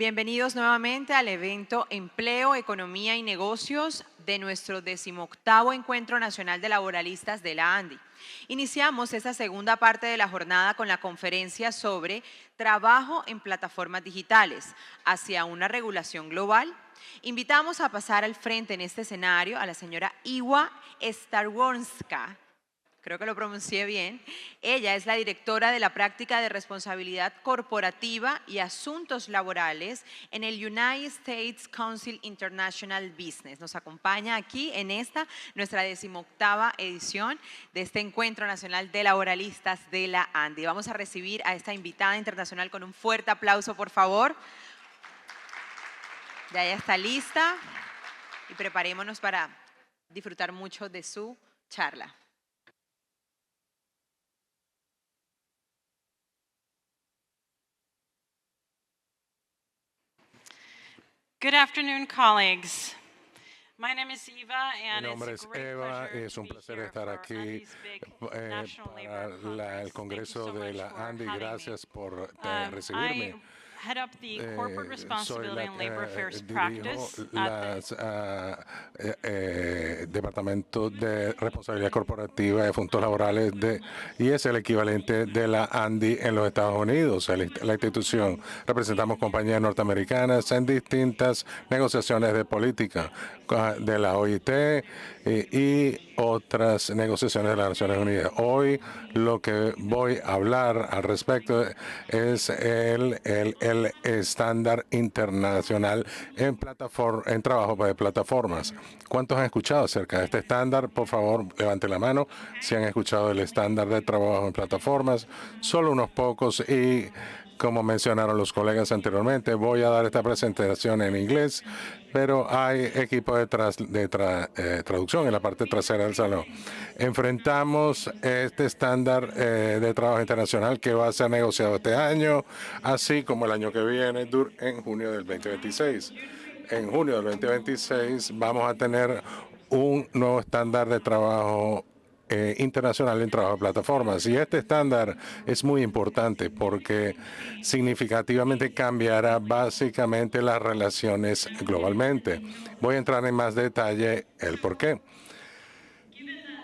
Bienvenidos nuevamente al evento Empleo, Economía y Negocios de nuestro 18º Encuentro Nacional de Laboralistas de la ANDI. Iniciamos esta segunda parte de la jornada con la conferencia sobre trabajo en plataformas digitales hacia una regulación global. Invitamos a pasar al frente en este escenario a la señora Iwa Starwonska. Creo que lo pronuncié bien. Ella es la directora de la práctica de responsabilidad corporativa y asuntos laborales en el United States Council International Business. Nos acompaña aquí en nuestra 18ª edición de este Encuentro Nacional de Laboralistas de la ANDI. Vamos a recibir a esta invitada internacional con un fuerte aplauso, por favor. Ya ella está lista y preparémonos para disfrutar mucho de su charla. Good afternoon, colleagues. My name is Eva, Mi nombre es Eva y es un placer estar aquí para el Congreso de la ANDI. Gracias por recibirme. Head up the corporate responsibility and labor affairs Dirijo practice Departamento de Responsabilidad Corporativa de Asuntos Laborales y es el equivalente de la ANDI en los Estados Unidos, la institución. Representamos compañías norteamericanas en distintas negociaciones de política de la OIT y otras negociaciones de las Naciones Unidas. Hoy lo que voy a hablar al respecto es el estándar internacional en trabajo de plataformas. ¿Cuántos han escuchado acerca de este estándar? Por favor, levante la mano si han escuchado del estándar de trabajo en plataformas. Solo unos pocos y como mencionaron los colegas anteriormente, voy a dar esta presentación en inglés, pero hay equipo de traducción en la parte trasera del salón. Enfrentamos este estándar de trabajo internacional que va a ser negociado este año, así como el año que viene, en junio del 2026. En junio del 2026 vamos a tener un nuevo estándar de trabajo internacional en trabajo de plataformas. Y este estándar es muy importante porque significativamente cambiará básicamente las relaciones globalmente. Voy a entrar en más detalle el por qué.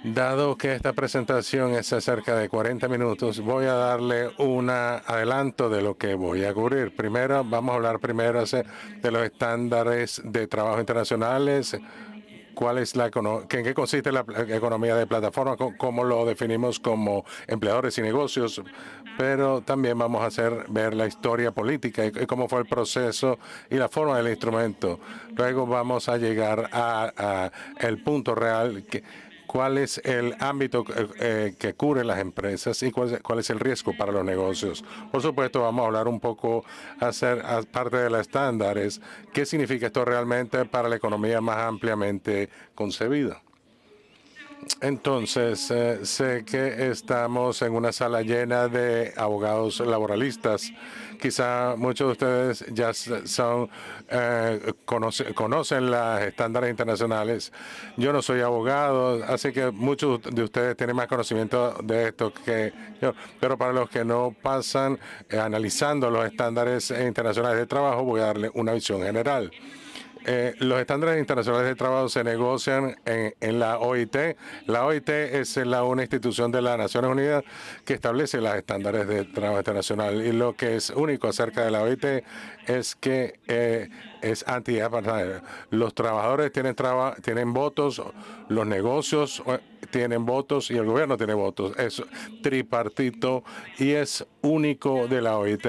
Dado que esta presentación es acerca de 40 minutos, voy a darle un adelanto de lo que voy a cubrir. Primero, vamos a hablar primero de los estándares de trabajo internacionales, en qué consiste la economía de plataforma, cómo lo definimos como empleadores y negocios, pero también vamos a ver la historia política y cómo fue el proceso y la forma del instrumento. Luego vamos a llegar a el punto real, cuál es el ámbito que cubre las empresas y cuál es el riesgo para los negocios. Por supuesto, vamos a hablar un poco, parte de los estándares, qué significa esto realmente para la economía más ampliamente concebida. Entonces, sé que estamos en una sala llena de abogados laboralistas. Quizá muchos de ustedes ya conocen los estándares internacionales. Yo no soy abogado, así que muchos de ustedes tienen más conocimiento de esto que yo. Pero para los que no pasan analizando los estándares internacionales de trabajo, voy a darle una visión general. Los estándares internacionales de trabajo se negocian en la OIT. La OIT es una institución de las Naciones Unidas que establece los estándares de trabajo internacional. Y lo que es único acerca de la OIT es que es anti-apartheid. Los trabajadores tienen votos, los negocios tienen votos y el gobierno tiene votos. Es tripartito y es único de la OIT.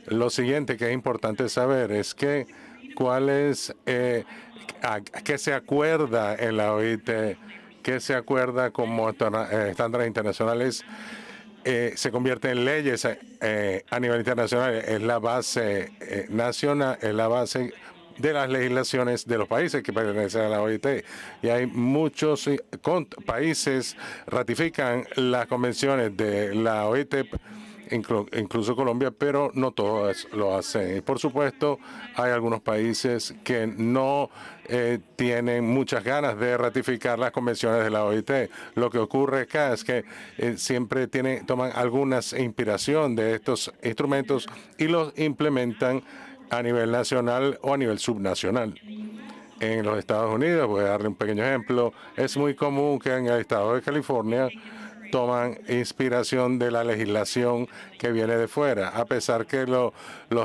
Lo siguiente que es importante saber es que qué se acuerda en la OIT, qué se acuerda como estándares internacionales, se convierte en leyes a nivel internacional, es la base nacional, es la base de las legislaciones de los países que pertenecen a la OIT. Y hay muchos países ratifican las convenciones de la OIT, incluso Colombia, pero no todos lo hacen. Y por supuesto, hay algunos países que no tienen muchas ganas de ratificar las convenciones de la OIT. Lo que ocurre acá es que siempre toman alguna inspiración de estos instrumentos y los implementan a nivel nacional o a nivel subnacional. En los Estados Unidos, voy a darle un pequeño ejemplo, es muy común que en el estado de California toman inspiración de la legislación que viene de fuera, a pesar que los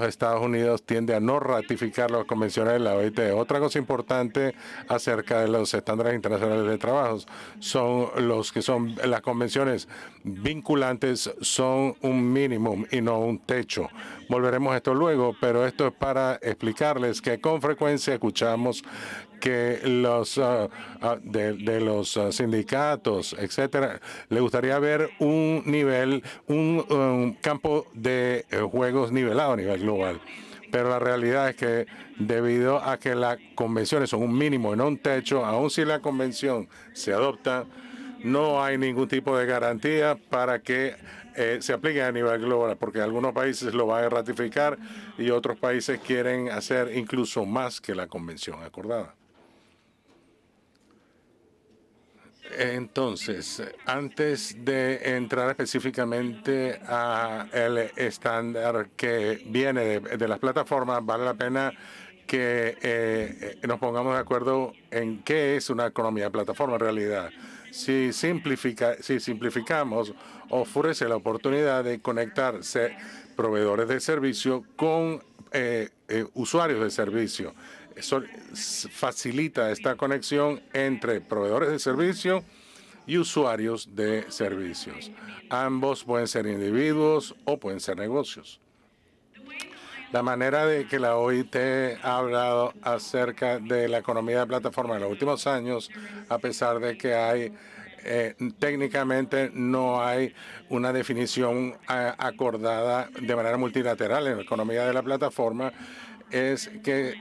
Estados Unidos tienden a no ratificar las convenciones de la OIT. Otra cosa importante acerca de los estándares internacionales de trabajo son los que son las convenciones vinculantes, son un mínimo y no un techo. Volveremos a esto luego, pero esto es para explicarles que con frecuencia escuchamos que de los sindicatos, etcétera, le gustaría ver un nivel, un campo de juegos nivelado a nivel global. Pero la realidad es que debido a que las convenciones son un mínimo y no un techo, aun si la convención se adopta, no hay ningún tipo de garantía para que se aplique a nivel global, porque algunos países lo van a ratificar y otros países quieren hacer incluso más que la convención acordada. Entonces, antes de entrar específicamente a el estándar que viene de las plataformas, vale la pena que nos pongamos de acuerdo en qué es una economía de plataforma en realidad. Si simplificamos, ofrece la oportunidad de conectarse proveedores de servicio con usuarios de servicio. Eso facilita esta conexión entre proveedores de servicio y usuarios de servicios. Ambos pueden ser individuos o pueden ser negocios. La manera de que la OIT ha hablado acerca de la economía de plataforma en los últimos años, a pesar de que hay técnicamente no hay una definición acordada de manera multilateral en la economía de la plataforma, es que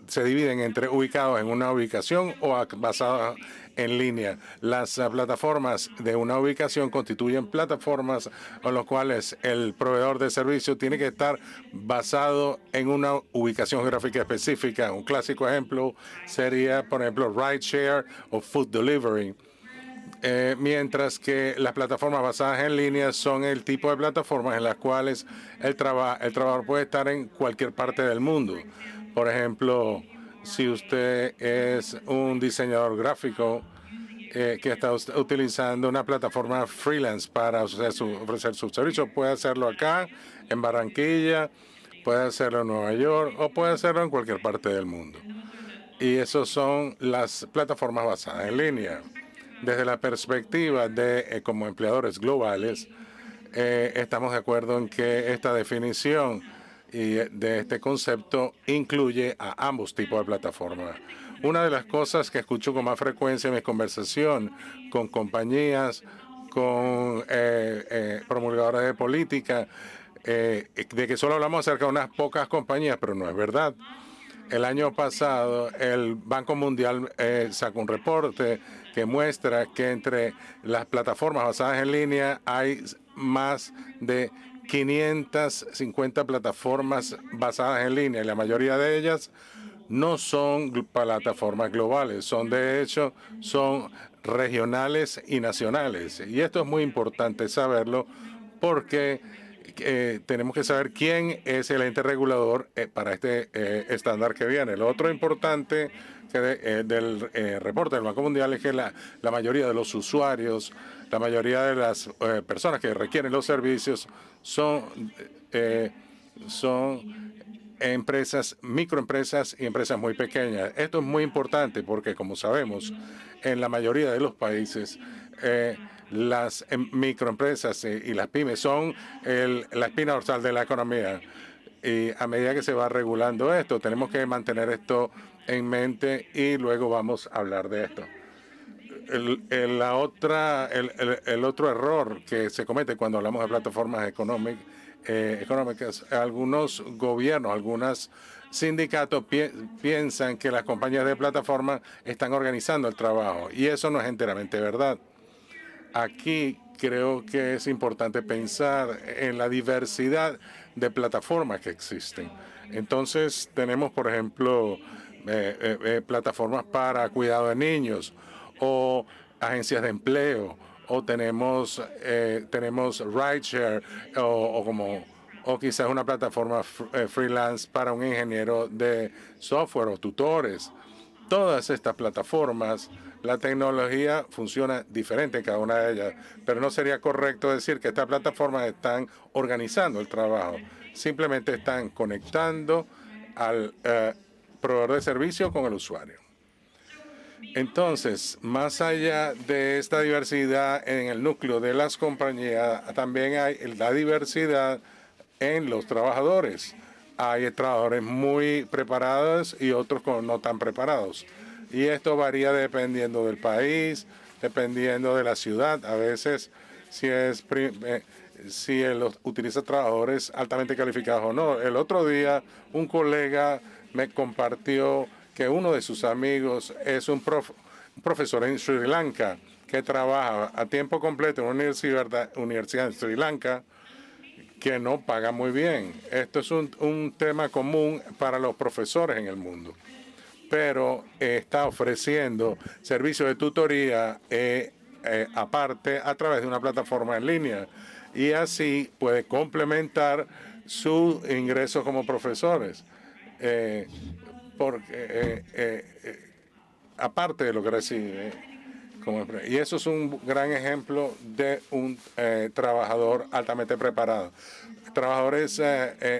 se dividen entre ubicados en una ubicación o basados en línea. Las plataformas de una ubicación constituyen plataformas en las cuales el proveedor de servicio tiene que estar basado en una ubicación geográfica específica. Un clásico ejemplo sería, por ejemplo, rideshare o food delivery. Mientras que las plataformas basadas en línea son el tipo de plataformas en las cuales el trabajador puede estar en cualquier parte del mundo. Por ejemplo, si usted es un diseñador gráfico que está utilizando una plataforma freelance para ofrecer su servicio, puede hacerlo acá, en Barranquilla, puede hacerlo en Nueva York o puede hacerlo en cualquier parte del mundo. Y esas son las plataformas basadas en línea. Desde la perspectiva de como empleadores globales, estamos de acuerdo en que esta definición de este concepto incluye a ambos tipos de plataformas. Una de las cosas que escucho con más frecuencia en mi conversación con compañías, con promulgadores de política, de que solo hablamos acerca de unas pocas compañías, pero no es verdad. El año pasado, el Banco Mundial sacó un reporte que muestra que entre las plataformas basadas en línea hay más de 550 plataformas basadas en línea y la mayoría de ellas no son plataformas globales, de hecho, son regionales y nacionales. Y esto es muy importante saberlo porque tenemos que saber quién es el ente regulador para este estándar que viene. Lo otro importante del reporte del Banco Mundial es que la mayoría de los usuarios, la mayoría de las personas que requieren los servicios son empresas, microempresas y empresas muy pequeñas. Esto es muy importante porque, como sabemos, en la mayoría de los países, las microempresas y las pymes son la espina dorsal de la economía. Y a medida que se va regulando esto, tenemos que mantener esto en mente y luego vamos a hablar de esto. El otro error que se comete cuando hablamos de plataformas económicas, algunos gobiernos, algunos sindicatos piensan que las compañías de plataforma están organizando el trabajo y eso no es enteramente verdad. Aquí creo que es importante pensar en la diversidad de plataformas que existen. Entonces tenemos, por ejemplo, plataformas para cuidado de niños o agencias de empleo o tenemos rideshare o quizás una plataforma freelance para un ingeniero de software o tutores. Todas estas plataformas, la tecnología funciona diferente en cada una de ellas, pero no sería correcto decir que estas plataformas están organizando el trabajo. Simplemente están conectando al proveedor de servicio con el usuario. Entonces, más allá de esta diversidad en el núcleo de las compañías, también hay la diversidad en los trabajadores. Hay trabajadores muy preparados y otros no tan preparados. Y esto varía dependiendo del país, dependiendo de la ciudad. A veces, si utiliza trabajadores altamente calificados o no. El otro día, un colega me compartió que uno de sus amigos es un profesor en Sri Lanka que trabaja a tiempo completo en una universidad en Sri Lanka que no paga muy bien. Esto es un tema común para los profesores en el mundo, pero está ofreciendo servicios de tutoría aparte a través de una plataforma en línea y así puede complementar sus ingresos como profesores. Aparte de lo que recibe. Y eso es un gran ejemplo de un trabajador altamente preparado. Trabajadores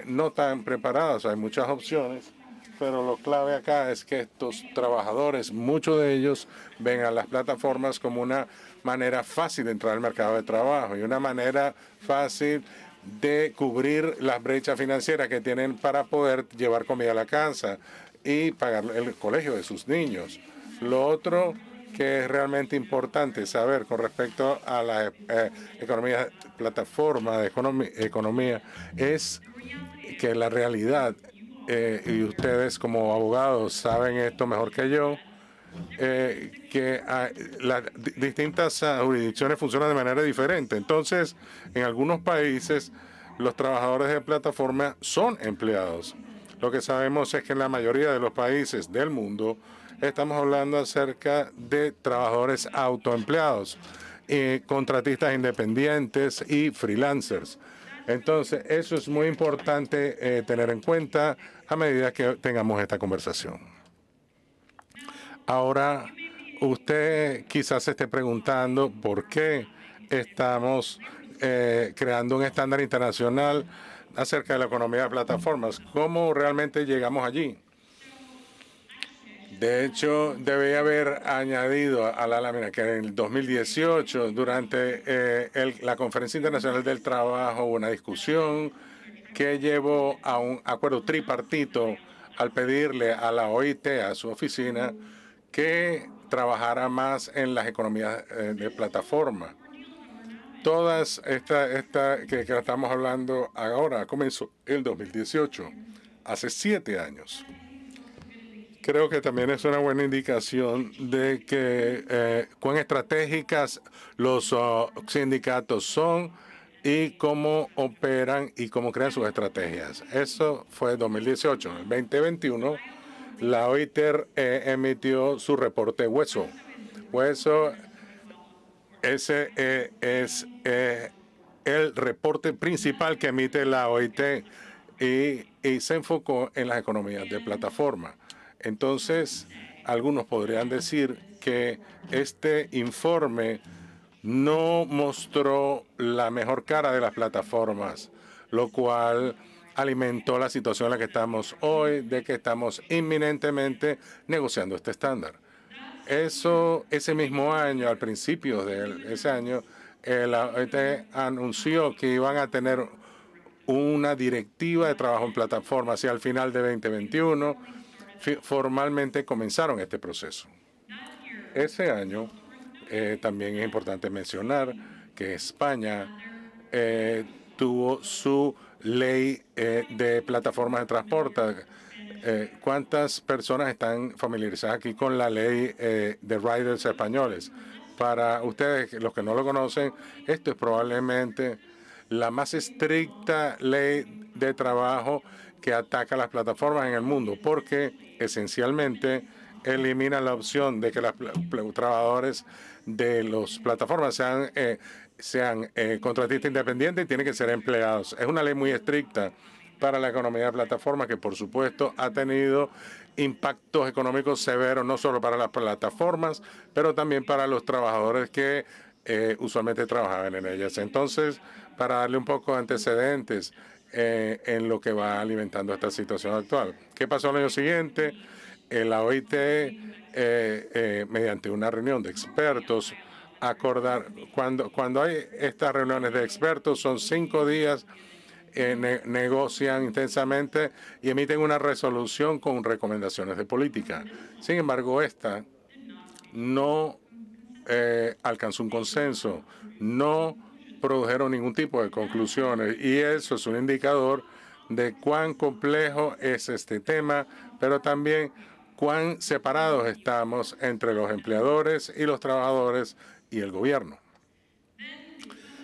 no tan preparados, hay muchas opciones, pero lo clave acá es que estos trabajadores, muchos de ellos ven a las plataformas como una manera fácil de entrar al mercado de trabajo y una manera fácil de cubrir las brechas financieras que tienen para poder llevar comida a la casa y pagar el colegio de sus niños. Lo otro que es realmente importante saber con respecto a la economía, plataforma de economía, es que la realidad, y ustedes como abogados saben esto mejor que yo, que las distintas jurisdicciones funcionan de manera diferente. Entonces, en algunos países, los trabajadores de plataforma son empleados. Lo que sabemos es que en la mayoría de los países del mundo estamos hablando acerca de trabajadores autoempleados, contratistas independientes y freelancers. Entonces, eso es muy importante tener en cuenta a medida que tengamos esta conversación. Ahora, usted quizás se esté preguntando por qué estamos creando un estándar internacional acerca de la economía de plataformas. ¿Cómo realmente llegamos allí? De hecho, debía haber añadido a la lámina que en el 2018, durante la Conferencia Internacional del Trabajo, hubo una discusión que llevó a un acuerdo tripartito al pedirle a la OIT, a su oficina, que trabajara más en las economías de plataforma. Todas esta que estamos hablando ahora comenzó en el 2018, hace 7 años. Creo que también es una buena indicación de que cuán estratégicas los sindicatos son y cómo operan y cómo crean sus estrategias. Eso fue 2018. En el 2021, la OIT emitió su reporte Hueso. Hueso, ese es el reporte principal que emite la OIT y se enfocó en las economías de plataforma. Entonces, algunos podrían decir que este informe no mostró la mejor cara de las plataformas, lo cual alimentó la situación en la que estamos hoy, de que estamos inminentemente negociando este estándar. Ese mismo año, al principio de ese año, la OIT anunció que iban a tener una directiva de trabajo en plataformas y al final de 2021 formalmente comenzaron este proceso. Ese año también es importante mencionar que España tuvo su ley de plataformas de transporte. ¿Cuántas personas están familiarizadas aquí con la ley de riders españoles? Para ustedes, los que no lo conocen, esto es probablemente la más estricta ley de trabajo que ataca las plataformas en el mundo, porque esencialmente elimina la opción de que los trabajadores de las plataformas sean contratistas independientes y tienen que ser empleados. Es una ley muy estricta para la economía de plataformas que, por supuesto, ha tenido impactos económicos severos, no solo para las plataformas, pero también para los trabajadores que usualmente trabajaban en ellas. Entonces, para darle un poco de antecedentes en lo que va alimentando esta situación actual. ¿Qué pasó el año siguiente? La OIT, mediante una reunión de expertos, acordar, cuando hay estas reuniones de expertos, son 5 días, negocian intensamente y emiten una resolución con recomendaciones de política. Sin embargo, esta no alcanzó un consenso, no produjeron ningún tipo de conclusiones y eso es un indicador de cuán complejo es este tema, pero también cuán separados estamos entre los empleadores y los trabajadores y el gobierno.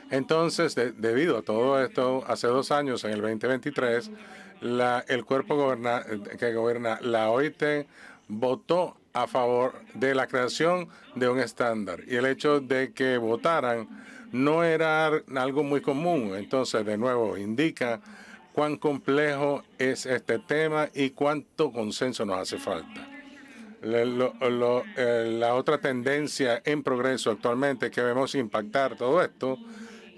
Entonces, debido a todo esto, hace 2 años, en el 2023, el cuerpo que gobierna la OIT votó a favor de la creación de un estándar. Y el hecho de que votaran no era algo muy común. Entonces, de nuevo, indica cuán complejo es este tema y cuánto consenso nos hace falta. La otra tendencia en progreso actualmente que vemos impactar todo esto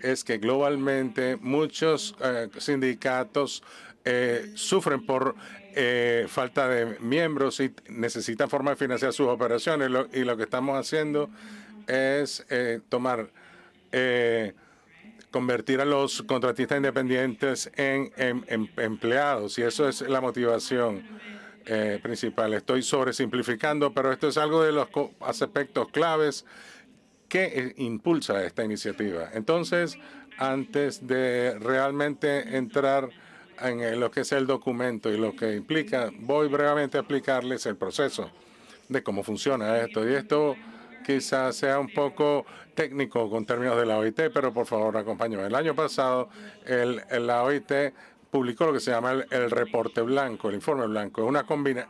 es que globalmente muchos sindicatos sufren por falta de miembros y necesitan forma de financiar sus operaciones. Y lo que estamos haciendo es convertir a los contratistas independientes en empleados, y eso es la motivación principal. Estoy sobresimplificando, pero esto es algo de los aspectos claves que impulsa esta iniciativa. Entonces, antes de realmente entrar en lo que es el documento y lo que implica, voy brevemente a explicarles el proceso de cómo funciona esto. Y esto quizás sea un poco técnico con términos de la OIT, pero por favor acompáñenme. El año pasado, la OIT publicó lo que se llama el reporte blanco, el informe blanco. Es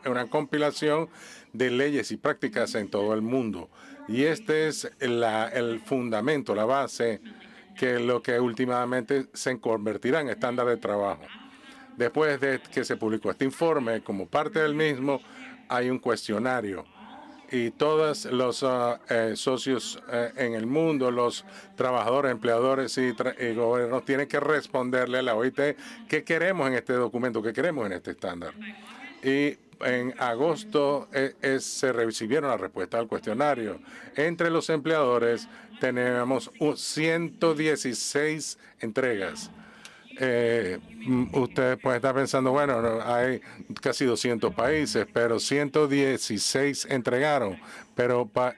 una compilación de leyes y prácticas en todo el mundo. Y este es el fundamento, la base, que lo que últimamente se convertirá en estándar de trabajo. Después de que se publicó este informe, como parte del mismo, hay un cuestionario. Y todos los socios en el mundo, los trabajadores, empleadores y gobiernos tienen que responderle a la OIT qué queremos en este documento, qué queremos en este estándar. Y en agosto se recibieron la respuesta al cuestionario. Entre los empleadores tenemos 116 entregas. Usted puede estar pensando, bueno, hay casi 200 países, pero 116 entregaron. Pero para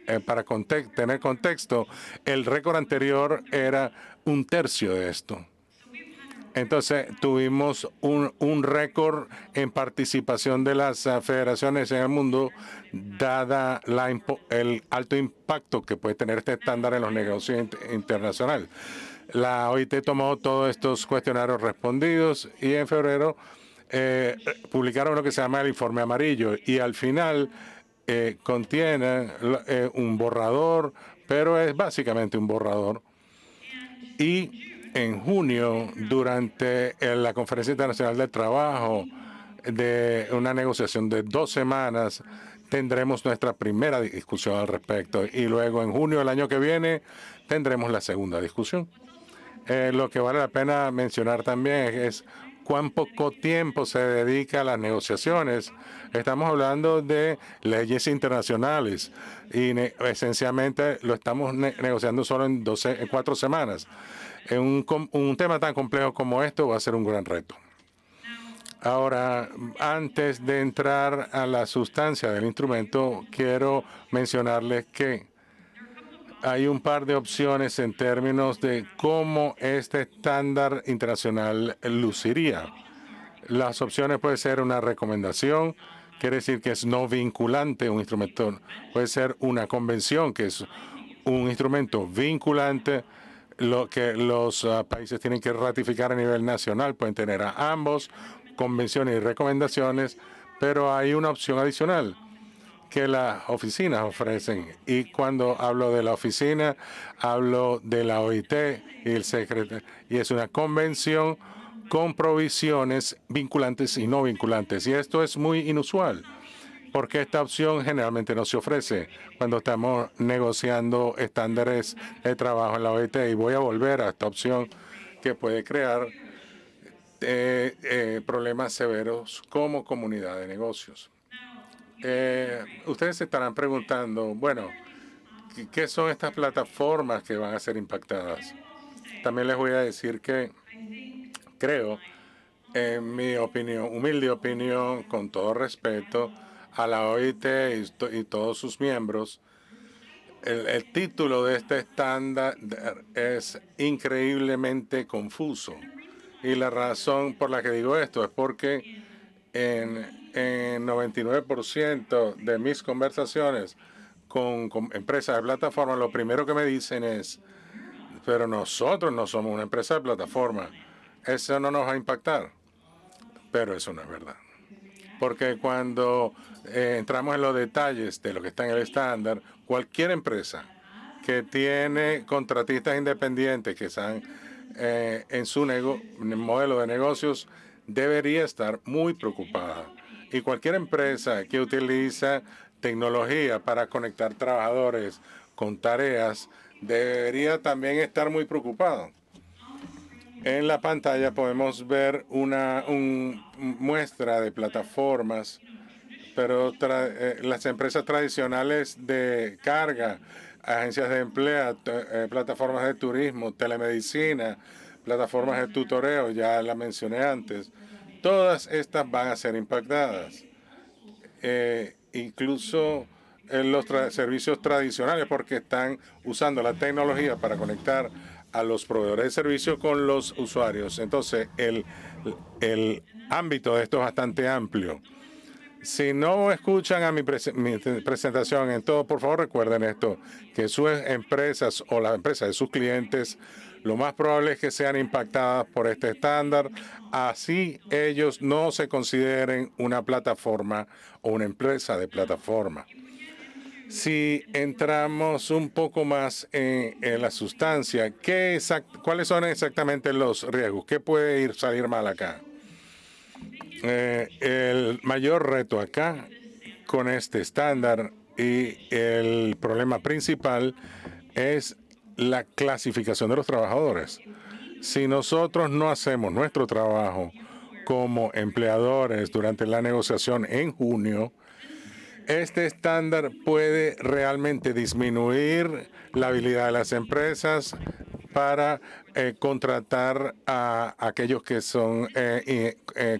tener contexto, el récord anterior era 1/3 de esto. Entonces, tuvimos un récord en participación de las federaciones en el mundo, dada el alto impacto que puede tener este estándar en los negocios internacionales. La OIT tomó todos estos cuestionarios respondidos y en febrero publicaron lo que se llama el informe amarillo, y al final contiene un borrador, pero es básicamente un borrador. Y en junio, durante la Conferencia Internacional del Trabajo, de una negociación de 2 semanas, tendremos nuestra primera discusión al respecto. Y luego, en junio del año que viene, tendremos la segunda discusión. Lo que vale la pena mencionar también es cuán poco tiempo se dedica a las negociaciones. Estamos hablando de leyes internacionales y esencialmente lo estamos negociando solo en 4 semanas. Un tema tan complejo como esto va a ser un gran reto. Ahora, antes de entrar a la sustancia del instrumento, quiero mencionarles que hay un par de opciones en términos de cómo este estándar internacional luciría. Las opciones pueden ser una recomendación, quiere decir que es no vinculante, un instrumento. Puede ser una convención, que es un instrumento vinculante, lo que los países tienen que ratificar a nivel nacional. Pueden tener a ambos, convenciones y recomendaciones, pero hay una opción adicional, que las oficinas ofrecen. Y cuando hablo de la oficina, hablo de la OIT y el secretario. Y es una convención con provisiones vinculantes y no vinculantes. Y esto es muy inusual, porque esta opción generalmente no se ofrece cuando estamos negociando estándares de trabajo en la OIT. Y voy a volver a esta opción que puede crear problemas severos como comunidad de negocios. Ustedes se estarán preguntando, bueno, ¿qué son estas plataformas que van a ser impactadas? También les voy a decir que creo, en mi opinión, humilde opinión, con todo respeto a la OIT y todos sus miembros, el título de este estándar es increíblemente confuso. Y la razón por la que digo esto es porque en 99% de mis conversaciones con empresas de plataforma, lo primero que me dicen es, pero nosotros no somos una empresa de plataforma, eso no nos va a impactar. Pero eso no es verdad. Porque cuando entramos en los detalles de lo que está en el estándar, cualquier empresa que tiene contratistas independientes que están en su modelo de negocios debería estar muy preocupada. Y cualquier empresa que utiliza tecnología para conectar trabajadores con tareas debería también estar muy preocupada. En la pantalla podemos ver una muestra de plataformas, pero las empresas tradicionales de carga, agencias de empleo, plataformas de turismo, telemedicina, plataformas de tutoreo, ya la mencioné antes, todas estas van a ser impactadas. Incluso en los servicios tradicionales, porque están usando la tecnología para conectar a los proveedores de servicios con los usuarios. Entonces, el ámbito de esto es bastante amplio. Si no escuchan a mi presentación en todo, por favor recuerden esto, que sus empresas o las empresas de sus clientes, lo más probable es que sean impactadas por este estándar, así ellos no se consideren una plataforma o una empresa de plataforma. Si entramos un poco más en la sustancia, ¿cuáles son exactamente los riesgos? ¿Qué puede salir mal acá? El mayor reto acá con este estándar y el problema principal es la clasificación de los trabajadores. Si nosotros no hacemos nuestro trabajo como empleadores durante la negociación en junio, este estándar puede realmente disminuir la habilidad de las empresas para contratar a aquellos que son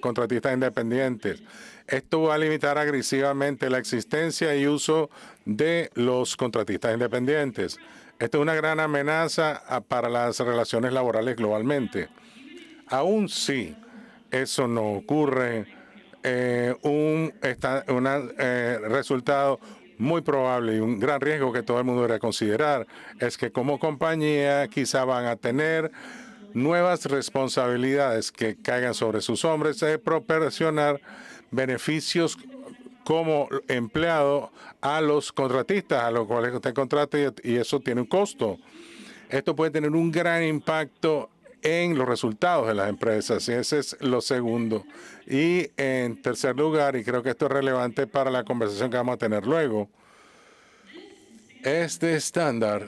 contratistas independientes. Esto va a limitar agresivamente la existencia y uso de los contratistas independientes. Esto es una gran amenaza para las relaciones laborales globalmente. Aún si eso no ocurre, un resultado muy probable y un gran riesgo que todo el mundo debería considerar es que como compañía quizá van a tener nuevas responsabilidades que caigan sobre sus hombros de proporcionar beneficios como empleado a los contratistas, a los cuales usted contrata, y eso tiene un costo. Esto puede tener un gran impacto en los resultados de las empresas, y ese es lo segundo. Y en tercer lugar, y creo que esto es relevante para la conversación que vamos a tener luego, este estándar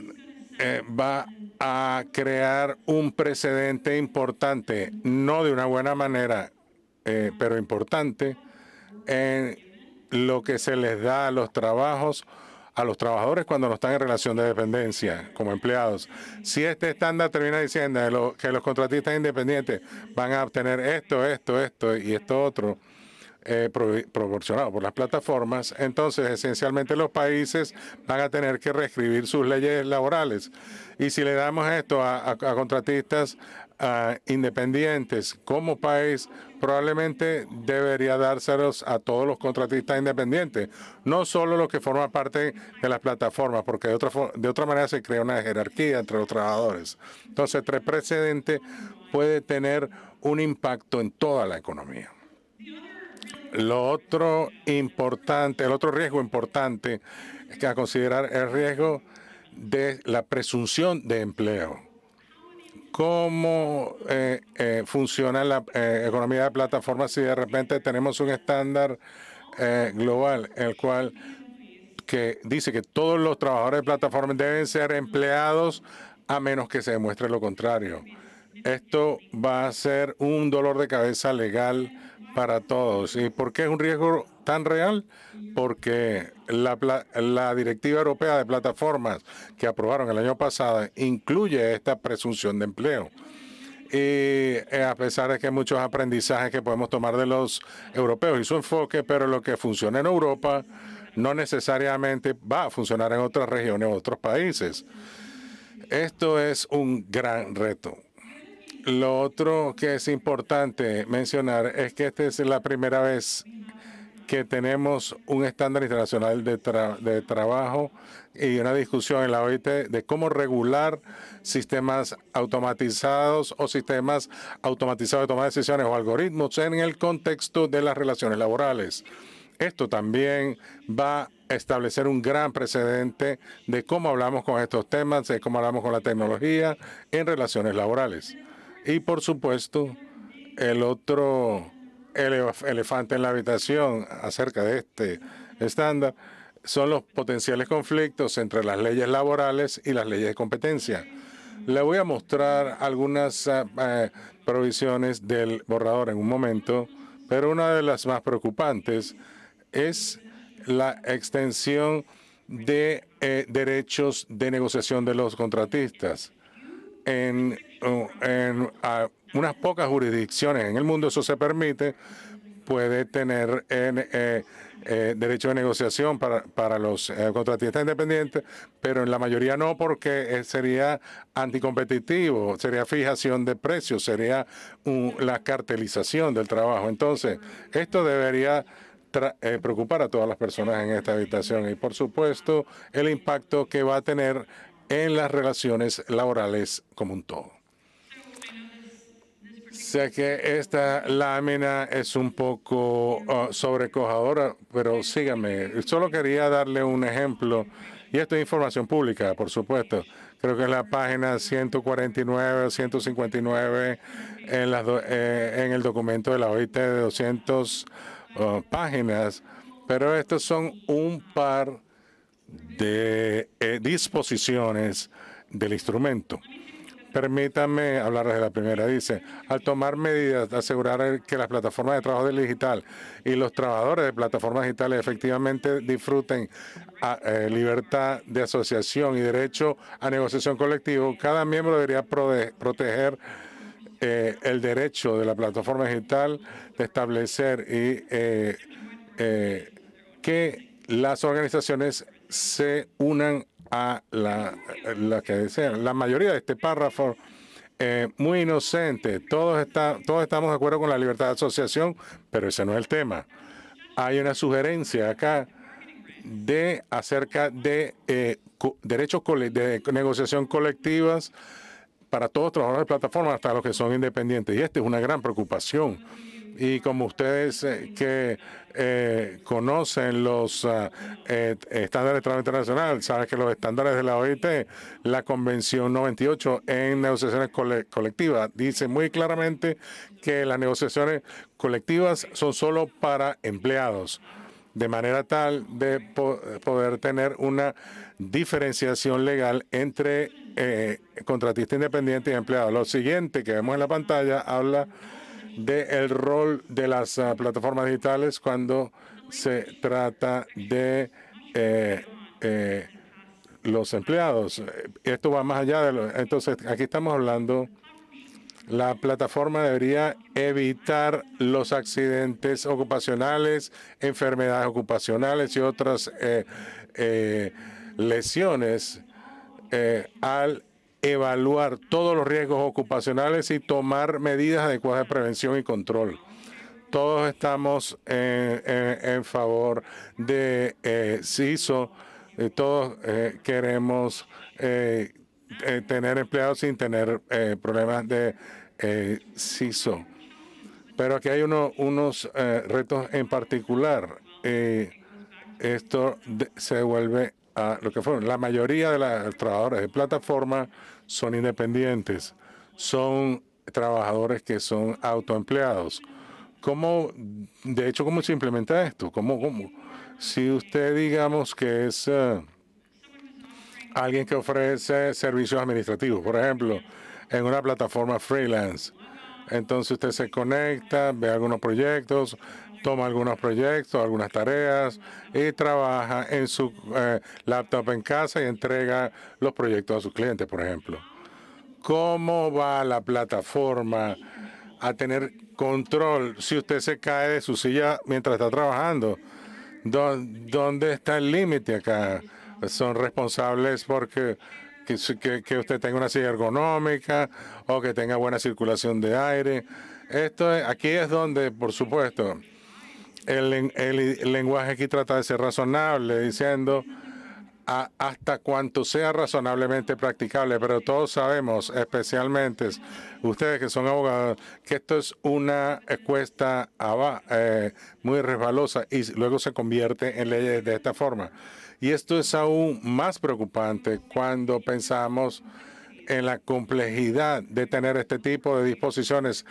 va a crear un precedente importante, no de una buena manera, pero importante, en lo que se les da a los trabajadores cuando no están en relación de dependencia como empleados. Si este estándar termina diciendo que los contratistas independientes van a obtener esto y esto otro, proporcionado por las plataformas, entonces esencialmente los países van a tener que reescribir sus leyes laborales. Y si le damos esto a contratistas independientes como país, probablemente debería dárselos a todos los contratistas independientes, no solo los que forman parte de las plataformas, porque de otra manera se crea una jerarquía entre los trabajadores. Entonces, el precedente puede tener un impacto en toda la economía. Lo otro importante, el otro riesgo importante que a considerar es el riesgo de la presunción de empleo. ¿Cómo funciona la economía de plataformas si de repente tenemos un estándar global en el cual que dice que todos los trabajadores de plataformas deben ser empleados a menos que se demuestre lo contrario? Esto va a ser un dolor de cabeza legal para todos. ¿Y por qué es un riesgo tan real? Porque la Directiva Europea de Plataformas que aprobaron el año pasado incluye esta presunción de empleo. Y a pesar de que hay muchos aprendizajes que podemos tomar de los europeos y su enfoque, pero lo que funciona en Europa no necesariamente va a funcionar en otras regiones o otros países. Esto es un gran reto. Lo otro que es importante mencionar es que esta es la primera vez que tenemos un estándar internacional de trabajo y una discusión en la OIT de cómo regular sistemas automatizados o sistemas automatizados de toma de decisiones o algoritmos en el contexto de las relaciones laborales. Esto también va a establecer un gran precedente de cómo hablamos con estos temas, de cómo hablamos con la tecnología en relaciones laborales. Y por supuesto, el otro elefante en la habitación acerca de este estándar son los potenciales conflictos entre las leyes laborales y las leyes de competencia. Le voy a mostrar algunas provisiones del borrador en un momento, pero una de las más preocupantes es la extensión de derechos de negociación de los contratistas. En unas pocas jurisdicciones en el mundo eso se permite, puede tener derecho de negociación para los contratistas independientes, pero en la mayoría no, porque sería anticompetitivo, sería fijación de precios, sería la cartelización del trabajo. Entonces, esto debería preocupar a todas las personas en esta habitación y, por supuesto, el impacto que va a tener en las relaciones laborales como un todo. Sé que esta lámina es un poco sobrecogedora, pero síganme. Solo quería darle un ejemplo, y esto es información pública, por supuesto. Creo que es la página 149 o 159 en el documento de la OIT de 200 páginas, pero estos son un par de disposiciones del instrumento. Permítanme hablarles de la primera. Dice, al tomar medidas de asegurar que las plataformas de trabajo digital y los trabajadores de plataformas digitales efectivamente disfruten libertad de asociación y derecho a negociación colectivo, cada miembro debería proteger el derecho de la plataforma digital de establecer que las organizaciones se unan a la que desean. La mayoría de este párrafo muy inocente. Todos estamos de acuerdo con la libertad de asociación, pero ese no es el tema. Hay una sugerencia acá acerca de derechos de negociación colectivas para todos los trabajadores de plataformas, hasta los que son independientes. Y esta es una gran preocupación. Y como ustedes que conocen los estándares de trabajo internacional, saben que los estándares de la OIT, la Convención 98 en negociaciones colectivas, dice muy claramente que las negociaciones colectivas son solo para empleados, de manera tal de poder tener una diferenciación legal entre contratista independiente y empleado. Lo siguiente que vemos en la pantalla habla del rol de las plataformas digitales cuando se trata de los empleados. Esto va más allá de entonces, aquí estamos hablando, la plataforma debería evitar los accidentes ocupacionales, enfermedades ocupacionales y otras lesiones al evaluar todos los riesgos ocupacionales y tomar medidas adecuadas de prevención y control. Todos estamos en favor de CISO, todos queremos tener empleados sin tener problemas de CISO. Pero aquí hay unos retos en particular. Esto se vuelve a lo que fueron. La mayoría de los trabajadores de plataforma son independientes, son trabajadores que son autoempleados. De hecho, cómo se implementa esto? Si usted, digamos, que es alguien que ofrece servicios administrativos, por ejemplo, en una plataforma freelance, entonces usted se conecta, ve algunos proyectos, toma algunos proyectos, algunas tareas y trabaja en su laptop en casa y entrega los proyectos a sus clientes, por ejemplo. ¿Cómo va la plataforma a tener control si usted se cae de su silla mientras está trabajando? ¿Dónde está el límite acá? ¿Son responsables porque que usted tenga una silla ergonómica o que tenga buena circulación de aire? Aquí es donde, por supuesto, el lenguaje aquí trata de ser razonable, diciendo hasta cuanto sea razonablemente practicable, pero todos sabemos, especialmente ustedes que son abogados, que esto es una cuesta muy resbalosa y luego se convierte en leyes de esta forma. Y esto es aún más preocupante cuando pensamos en la complejidad de tener este tipo de disposiciones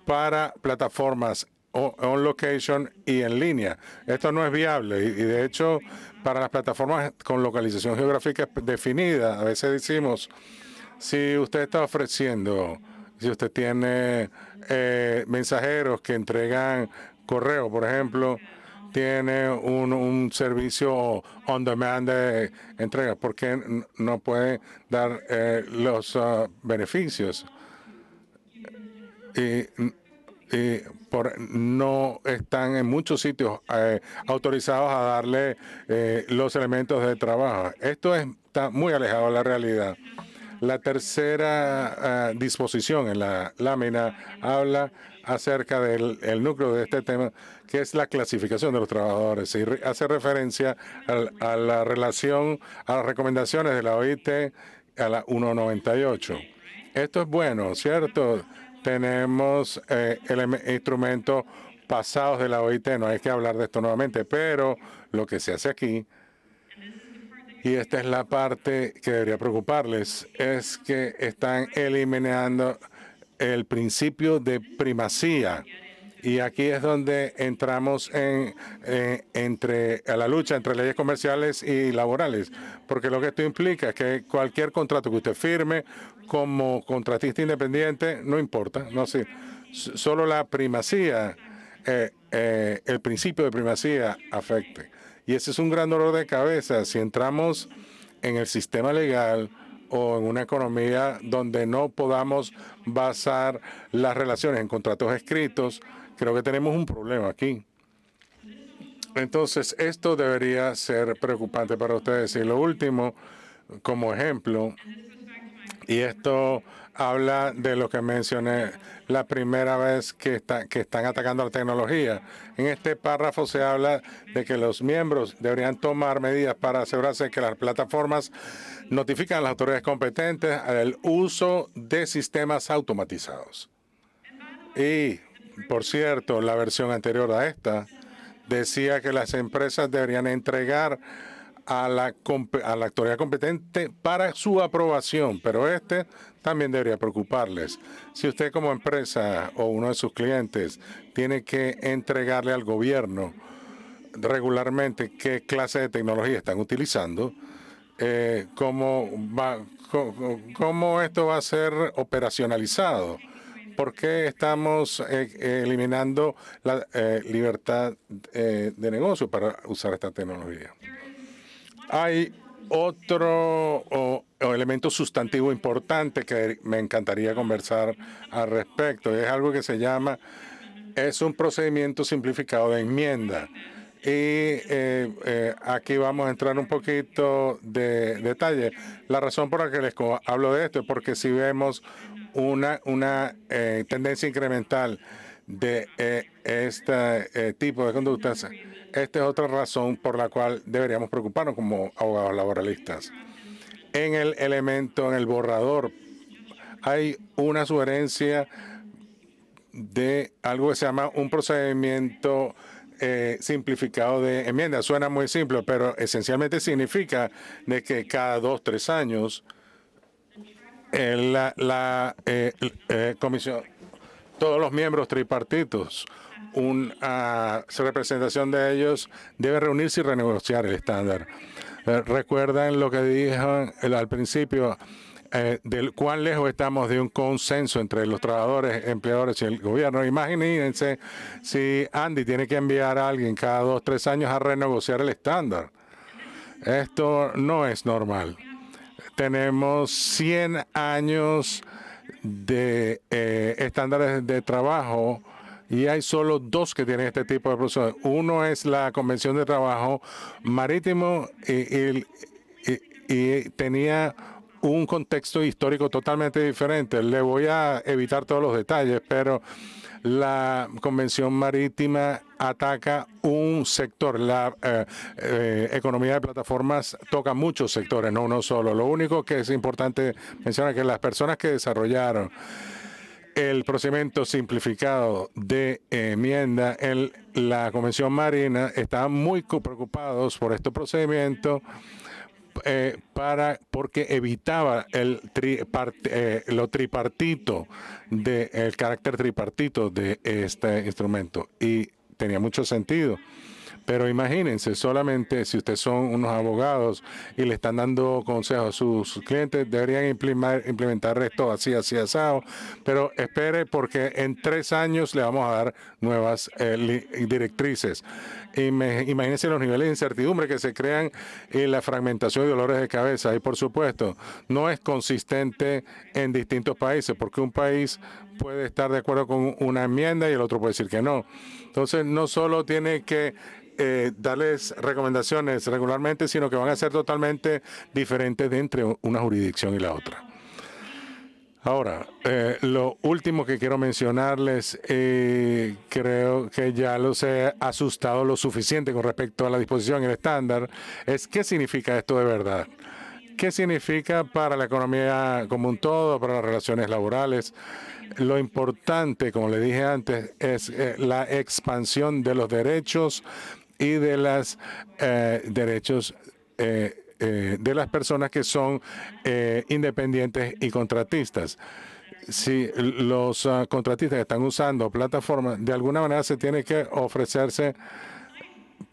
para plataformas on location y en línea. Esto no es viable y de hecho para las plataformas con localización geográfica definida, a veces decimos, si usted está ofreciendo, si usted tiene mensajeros que entregan correo, por ejemplo, tiene un servicio on demand de entrega, ¿por qué no puede dar los beneficios? No están en muchos sitios autorizados a darle los elementos de trabajo. Está muy alejado de la realidad. La tercera disposición en la lámina habla acerca del núcleo de este tema, que es la clasificación de los trabajadores. Y hace referencia a la relación, a las recomendaciones de la OIT, a la 198. Esto es bueno, ¿cierto? Tenemos instrumentos pasados de la OIT, no hay que hablar de esto nuevamente, pero lo que se hace aquí, y esta es la parte que debería preocuparles, es que están eliminando el principio de primacía. Y aquí es donde entramos a la lucha entre leyes comerciales y laborales, porque lo que esto implica es que cualquier contrato que usted firme como contratista independiente, no importa, no sé, solo la primacía, el principio de primacía afecte. Y ese es un gran dolor de cabeza si entramos en el sistema legal o en una economía donde no podamos basar las relaciones en contratos escritos. Creo que tenemos un problema aquí. Entonces, esto debería ser preocupante para ustedes. Y lo último, como ejemplo, y esto habla de lo que mencioné la primera vez que están atacando la tecnología. En este párrafo se habla de que los miembros deberían tomar medidas para asegurarse que las plataformas notifican a las autoridades competentes del uso de sistemas automatizados. Y, por cierto, la versión anterior a esta decía que las empresas deberían entregar a la autoridad competente para su aprobación, pero también debería preocuparles. Si usted como empresa o uno de sus clientes tiene que entregarle al gobierno regularmente qué clase de tecnología están utilizando, ¿cómo esto va a ser operacionalizado? ¿Por qué estamos eliminando la libertad de negocio para usar esta tecnología? Hay otro elemento sustantivo importante que me encantaría conversar al respecto. Es algo que es un procedimiento simplificado de enmienda. Y aquí vamos a entrar un poquito de detalle. La razón por la que les hablo de esto es porque si vemos una tendencia incremental de este tipo de conductas, esta es otra razón por la cual deberíamos preocuparnos como abogados laboralistas. En el borrador, hay una sugerencia de algo que se llama un procedimiento simplificado de enmienda. Suena muy simple, pero esencialmente significa de que cada 2 o 3 años la comisión, todos los miembros tripartitos, una representación de ellos debe reunirse y renegociar el estándar. Recuerdan lo que dijo al principio, del cuán lejos estamos de un consenso entre los trabajadores, empleadores y el gobierno. Imagínense si Andy tiene que enviar a alguien cada 2 o 3 años a renegociar el estándar. Esto no es normal. Tenemos 100 años de estándares de trabajo y hay solo 2 que tienen este tipo de procesos. Uno es la Convención de Trabajo Marítimo y tenía un contexto histórico totalmente diferente. Le voy a evitar todos los detalles, pero la Convención Marítima ataca un sector. La economía de plataformas toca muchos sectores, no uno solo. Lo único que es importante mencionar es que las personas que desarrollaron el procedimiento simplificado de enmienda en la Convención Marina estaban muy preocupados por este procedimiento porque evitaba lo tripartito, el carácter tripartito de este instrumento, y tenía mucho sentido. Pero imagínense, solamente si ustedes son unos abogados y le están dando consejos a sus clientes, deberían implementar esto así, asado. Pero espere, porque en 3 años le vamos a dar nuevas directrices. Imagínense los niveles de incertidumbre que se crean y la fragmentación y dolores de cabeza. Y por supuesto, no es consistente en distintos países, porque un país puede estar de acuerdo con una enmienda y el otro puede decir que no. Entonces, no solo tiene que darles recomendaciones regularmente, sino que van a ser totalmente diferentes de entre una jurisdicción y la otra. Ahora, lo último que quiero mencionarles, creo que ya los he asustado lo suficiente con respecto a la disposición y el estándar, es qué significa esto de verdad. ¿Qué significa para la economía como un todo, para las relaciones laborales? Lo importante, como le dije antes, es la expansión de los derechos y de los derechos de las personas que son independientes y contratistas. Si los contratistas están usando plataformas, de alguna manera se tiene que ofrecerse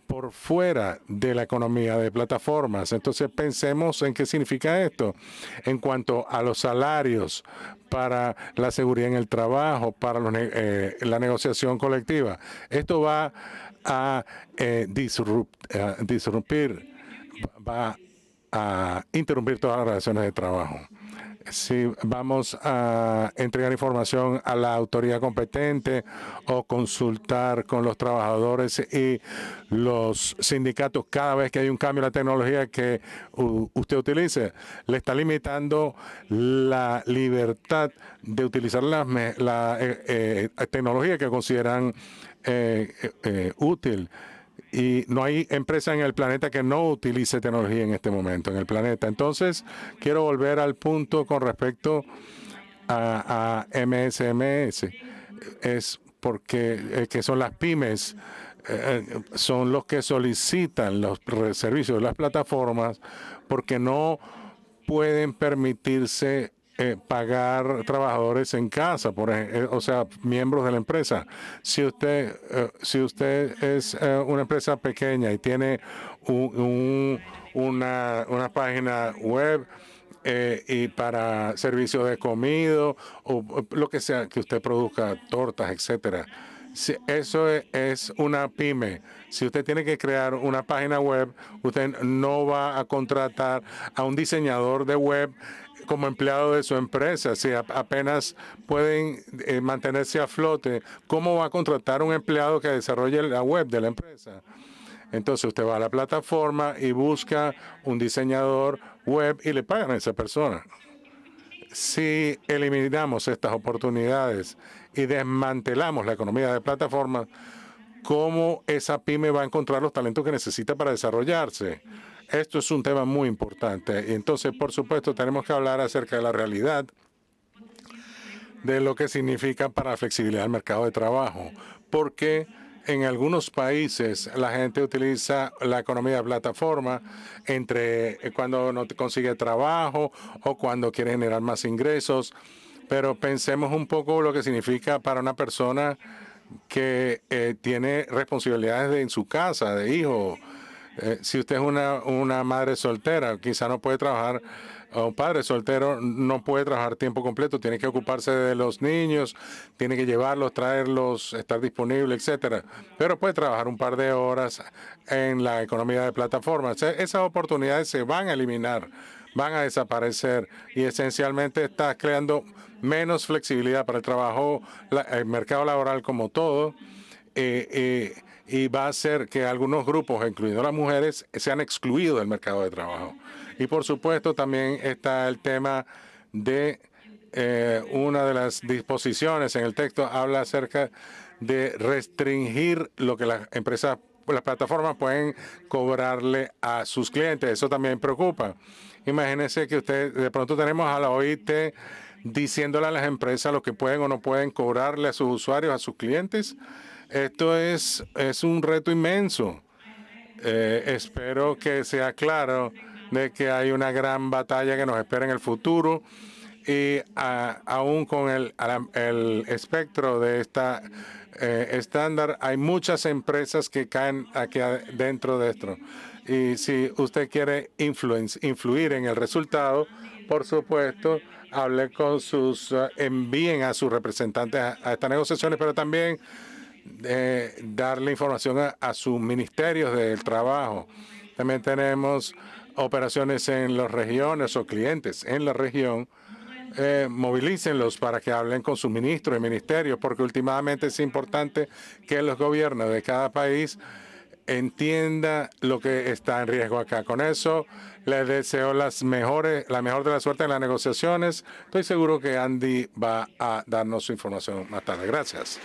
por fuera de la economía de plataformas. Entonces pensemos en qué significa esto en cuanto a los salarios, para la seguridad en el trabajo, para la negociación colectiva. Esto va a va a interrumpir todas las relaciones de trabajo. Si vamos a entregar información a la autoridad competente o consultar con los trabajadores y los sindicatos cada vez que hay un cambio en la tecnología que usted utilice, le está limitando la libertad de utilizar la tecnología que consideran útil. Y no hay empresa en el planeta que no utilice tecnología en este momento en el planeta. Entonces, quiero volver al punto con respecto a MSMS. Es porque que son las pymes, son los que solicitan los servicios de las plataformas porque no pueden permitirse pagar trabajadores en casa, por ejemplo, o sea, miembros de la empresa. Si usted es una empresa pequeña y tiene una página web y para servicios de comida o lo que sea que usted produzca, tortas, etcétera. Si eso es una pyme. Si usted tiene que crear una página web, usted no va a contratar a un diseñador de web como empleado de su empresa. Si apenas pueden mantenerse a flote, ¿cómo va a contratar a un empleado que desarrolle la web de la empresa? Entonces usted va a la plataforma y busca un diseñador web y le pagan a esa persona. Si eliminamos estas oportunidades y desmantelamos la economía de plataformas, ¿cómo esa pyme va a encontrar los talentos que necesita para desarrollarse? Esto es un tema muy importante. Y entonces, por supuesto, tenemos que hablar acerca de la realidad de lo que significa para la flexibilidad del mercado de trabajo, porque en algunos países la gente utiliza la economía de plataforma entre cuando no consigue trabajo o cuando quiere generar más ingresos, pero pensemos un poco lo que significa para una persona que tiene responsabilidades en su casa, de hijo. Si usted es una madre soltera, quizá no puede trabajar, o un padre soltero no puede trabajar tiempo completo, tiene que ocuparse de los niños, tiene que llevarlos, traerlos, estar disponible, etcétera. Pero puede trabajar un par de horas en la economía de plataformas. Esas oportunidades se van a eliminar, van a desaparecer y esencialmente está creando menos flexibilidad para el trabajo, el mercado laboral como todo. Y va a hacer que algunos grupos, incluyendo las mujeres, sean excluidos del mercado de trabajo. Y por supuesto también está el tema de una de las disposiciones en el texto habla acerca de restringir lo que las empresas, las plataformas pueden cobrarle a sus clientes. Eso también preocupa. Imagínense que usted de pronto tenemos a la OIT diciéndole a las empresas lo que pueden o no pueden cobrarle a sus usuarios, a sus clientes. Esto es un reto inmenso. Espero que sea claro de que hay una gran batalla que nos espera en el futuro y aún con el espectro de esta estándar, hay muchas empresas que caen aquí dentro de esto. Y si usted quiere influir en el resultado, por supuesto, hable con envíen a sus representantes a estas negociaciones, pero también darle información a sus ministerios del trabajo. También tenemos operaciones en las regiones o clientes en la región. Movilícenlos para que hablen con sus ministros y ministerios, porque últimamente es importante que los gobiernos de cada país entienda lo que está en riesgo acá. Con eso, les deseo la mejor de la suerte en las negociaciones. Estoy seguro que Andy va a darnos su información más tarde. Gracias.